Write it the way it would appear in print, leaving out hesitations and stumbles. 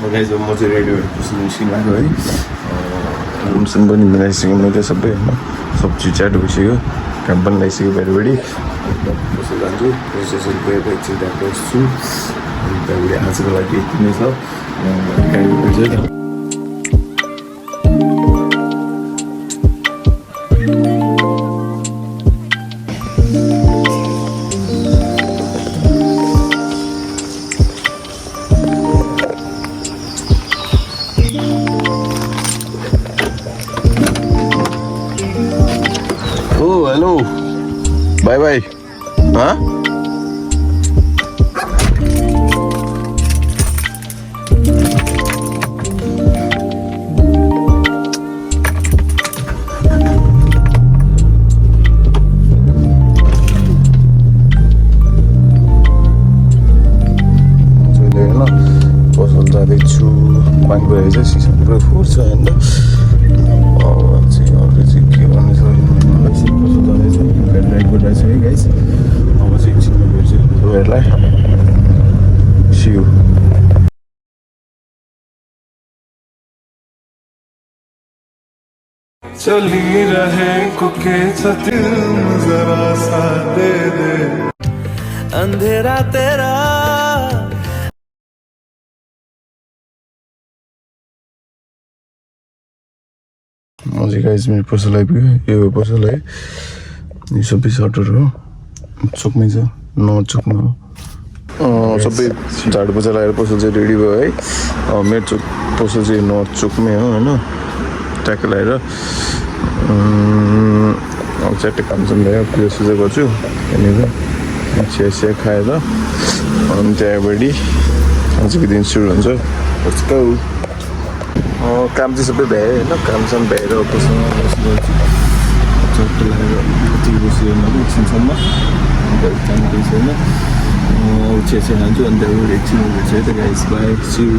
guys म चाहिँ ready भएपछि निस्किरहेको है रुमसुम पनि मिलाइसकेँ मैले सबै होइन सब्जी च्याट भइसक्यो काम पनि लगाइसक्यो बेडी बसेर जान्छु रेजिस्ट्रेसन गएर एकछिन त्यहाँ बस्छु अनि त्यहाँबाट आजको लागि यति नै छ गाडी हेलो बाई बाई हाँ पसल जाँदैछु पानी परेको चाहिँ 604 छ होइन के भन्ने छ है गाइस अब चाहिँ एकछिनमा भेट्छु तपाईँहरूलाई सियु चली रहेको के छ दिल जरा सा दे दे अंधेरा तेरा मजा गाइस मेरो पसल आइपुग्यो यो पसल है यो सबै सर्टहरू हो चोकमै छ नचोकमा सबै झाडु पोछा लगाएर पसल चाहिँ रेडी भयो है मेरो चोक पसल चाहिँ नर्थ चोकमै हो होइन ट्याक लगाएर च्याट्टै काम चाहिँ भयो पूजा सुजा गर्छु त्यहाँनिर चिया खाएर अनि त्यहाँबाट आजको दिन सुरु हुन्छ काम चाहिँ सबै भ्यायो होइन कामसाम भ्याएर पसल चट्ट लगाएर कति बस्यो एकछिनसम्म काम केही छैन चिया खान्छु अनि त्यहाँबाट एकछिन भेट्छु है त गाइस बाई सी यू